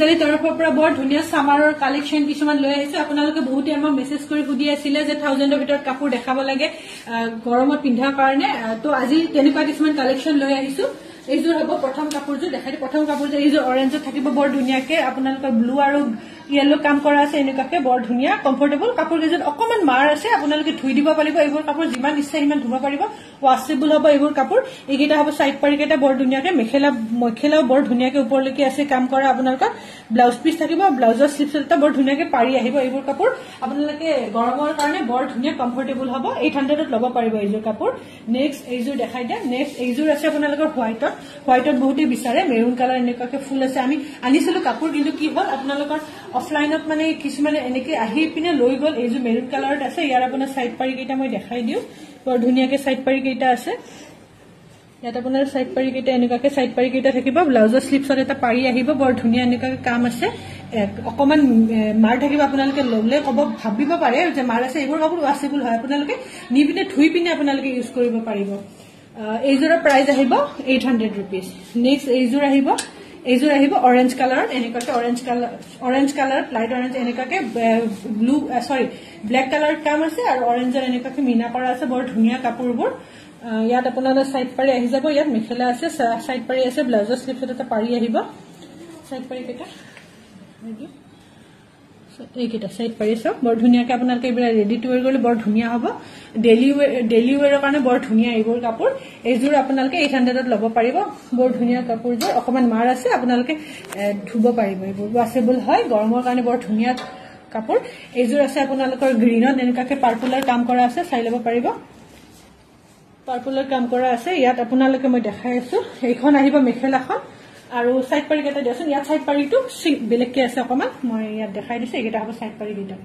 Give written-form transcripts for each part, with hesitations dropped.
গলি তৰফৰ পৰা বৰ ধুনীয়া সামাৰৰ কালেকশন কিছুমান লৈ আহিছো আপোনালোকে বহুতে আমাক মেছেজ কৰি সুধি আছিল যে 1000 ৰ ভিতৰত কাপোৰ দেখাব লাগে গৰমত পিন্ধাৰ কাৰণে তো আজি তেনেকুৱা কিছুমান কালেকশন লৈ আহিছো এইযোৰ হ'ব প্ৰথম কাপোৰযোৰ দেখাই প্ৰথম কাপোৰযোৰ এইযোৰ অৰেঞ্জত থাকিব বৰ ধুনীয়াকে আপোনালোকৰ ব্লু আৰু ইয়েলো কাম কৰা আছে এনেকুৱাকে বৰ ধুনীয়া কমফৰ্টেবল কাপোৰ কেইজন অকমান মাৰ আছে আপোনালোকে ধুই দিব পাৰিব এইবোৰ কাপোৰ যিমান ইচ্ছা সিমান ধুব পাৰিব ওয়াশেবল হ'ব এইবোৰ কাপোৰ এইকেইটা হ'ব সাইড পাৰি কেইটা বৰ ধুনীয়াকে মেখেলাও বৰ ধুনীয়াকে ওপৰলৈকে আছে কাম কৰা আপোনালোকৰ ব্লাউজ পিস থাকিব ব্লাউজৰ স্লিপছ এটা বৰ ধুনীয়াকে পাৰি আহিব এইবোৰ কাপোৰ আপোনালোকে গৰমৰ কাৰণে বৰ ধুনীয়া কমফৰ্টেবল হ'ব 800 ত ল'ব পাৰিব এইযোৰ কাপোৰ নেক্সট এইযোৰ দেখাই দিয়া নেক্সট এইযোৰ আছে আপোনালোকৰ হোৱাইটত বহুতে বিচাৰে মেৰুন কালাৰ এনেকুৱাকে ফুল আছে আমি আনিছিলো কাপোৰ কিন্তু কি হ'ল আপোনালোকৰ অফলাইনত মানে কিছুমানে এনেকে আহি পিনে লৈ গল এইযোৰ মেৰুন কালাৰত আছে ইয়াৰ আপোনাৰ সাইড পাৰি কেইটা মই দেখাই দিও বৰ ধুনীয়াকে সাইড পাৰি কেইটা আছে ইয়াত আপোনাৰ সাইড পাৰি কেইটা এনেকুৱাকে সাইড পাৰি কেইটা থাকিব ব্লাউজৰ স্লিপছত এটা পাৰি আহিব বৰ ধুনীয়া এনেকুৱাকে কাম আছে অকমান মাৰ থাকিব আপোনালোকে ললে কব ভাবিব পাৰে যে মাৰ আছে এইবোৰ কাপোৰ ওয়াশেবল হয় আপোনালোকে নি পিনে ধুই পিনে আপোনালোকে ইউজ কৰিব পাৰিব এইযোৰৰ প্ৰাইস আহিব 800 रुपीस নেক্সট এইযোৰ আহিব অৰেঞ্জ কালাৰত এনেকুৱাকে অৰেঞ্জ কালাৰত লাইট অৰেঞ্জ এনেকুৱাকে ব্লু সৰি ব্ল্যাক কালাৰত কাম আছে আৰু অৰেঞ্জৰ এনেকুৱাকে মিনা কৰা আছে বৰ ধুনীয়া কাপোৰবোৰ ইয়াত আপোনালোকৰ সাইড পাৰি আহি যাব ইয়াত মেখেলা আছে সাইড পাৰি আছে ব্লাউজৰ স্লিপছত এটা পাৰি আহিব সাইড পাৰি কেটা এইকেইটা সাইড পাৰি সব বৰ ধুনীয়াকে আপোনালোকে এইবোৰ ৰেডি টু ওয়ৰ কৰিলে বৰ ধুনীয়া হ'ব ডেইলি ওয়ৰৰ কাৰণে বৰ ধুনীয়া এইবোৰ কাপোৰ এইযোৰ আপোনালোকে 800 ত ল'ব পাৰিব বৰ ধুনীয়া কাপোৰযোৰ অকমান মাৰ আছে আপোনালোকে ধুব পাৰিব এইবোৰ ওয়াশেবল হয় গৰমৰ কাৰণে বৰ ধুনীয়া কাপোৰ এইযোৰ আছে আপোনালোকৰ গ্ৰীনত এনেকুৱাকে পাৰ্পলৰ কাম কৰা আছে চাই ল'ব পাৰিব পাৰ্পলৰ কাম কৰা আছে ইয়াত আপোনালোকে মই দেখাই আছো এইখন আহিব মেখেলাখন আৰু সাইড পাৰি কেটা দিয়াছোন ইয়াত সাইড পাৰিটো বেলেগকে আছে অকমান মই ইয়াত দেখাই দিছো এইটা হ'ব সাইড পাৰি কেটা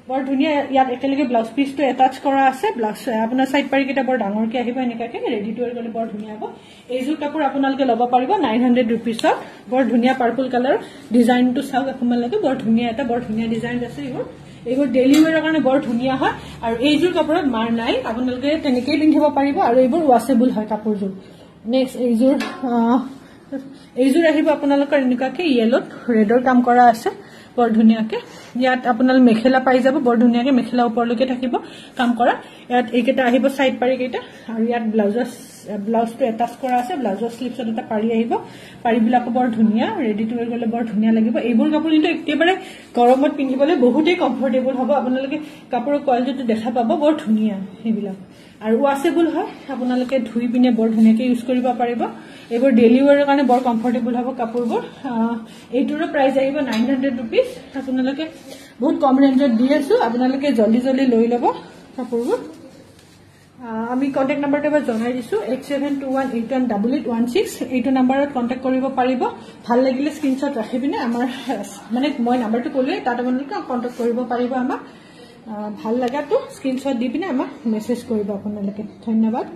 বৰ ধুনীয়া ইয়াত একেলগে ব্লাউজ পিসটো এটাচ কৰা আছে ব্লাউজ আপোনাৰ সাইড পাৰি কেটা বৰ ডাঙৰকে আহিব এনেকাকে ৰেডি টু ওয়ৰ কৰিলে বৰ ধুনীয়া হ'ব এইযোৰ কাপোৰ আপোনালোকে ল'ব পাৰিব 900 रुपीस বৰ ধুনীয়া পাৰ্পল কালাৰ ডিজাইনটো চাওক আপোনালোকে বৰ ধুনীয়া এটা বৰ ধুনীয়া ডিজাইন আছে এইবোৰ ডেইলি ওয়ৰৰ কাৰণে বৰ ধুনীয়া হয় আৰু এইযোৰ কাপোৰত মাৰ নাই আপোনালোকে তেনেকৈ পিন্ধিব পাৰিব আৰু এইবোৰ ওয়াশেবল হয় কাপোৰযোৰ নেক্সট এইযোৰ আহিব আপোনালোকৰ এনেকুৱাকে ইয়েলোত ৰেডৰ কাম কৰা আছে বৰ ধুনীয়াকে ইয়াত আপোনালোক মেখেলা পাই যাব বৰ ধুনীয়াকে মেখেলা ওপৰলৈকে থাকিব কাম কৰা ইয়াত এইকেটা আহিব সাইড পাৰি কেটা আৰু ইয়াত ব্লাউজটো এটাচ কৰা আছে ব্লাউজৰ স্লিপছত এটা পাৰি আহিব পাৰিবিলাক বৰ ধুনীয়া ৰেডি টু ওয়ৰ কৰিলে বৰ ধুনীয়া লাগিব এইবোৰ কাপোৰ কিন্তু একেবাৰে গৰমত পিন্ধিবলৈ বহুতেই কমফৰ্টেবল হ'ব আপোনালোকে কাপোৰৰ কোৱালিটিটো দেখা পাব বৰ ধুনীয়া এইবিলাক আৰু ওয়াশেবল হয় আপোনালোকে ধুই পিনে বৰ ধুনীয়াকে ইউজ কৰিব পাৰিব এইবোৰ ডেইলি ওয়ৰৰ কাৰণে বৰ কমফৰ্টেবল হ'ব কাপোৰবোৰ এইটোৰ প্ৰাইস আহিব 900 रुपीस আপোনালোকে বহুত কম ৰেঞ্জত দি আছো আপোনালোকে জলদি লৈ ল'ব কাপোৰবোৰ আমি কন্টাক্ট নাম্বাৰটো জনাই দিছো 8721818816 এইটো নাম্বাৰত কন্টাক্ট কৰিব পাৰিব ভাল লাগিলে স্ক্ৰিনশ্বট ৰাখি পিনে আমাৰ মানে মই নাম্বাৰটো ক'লে তাত আপোনালোকে কন্টাক্ট কৰিব পাৰিব আমাক ভাল লগাটো স্ক্ৰিনশ্বট দি পিনে আমাক মেছেজ কৰিব আপোনালোকে ধন্যবাদ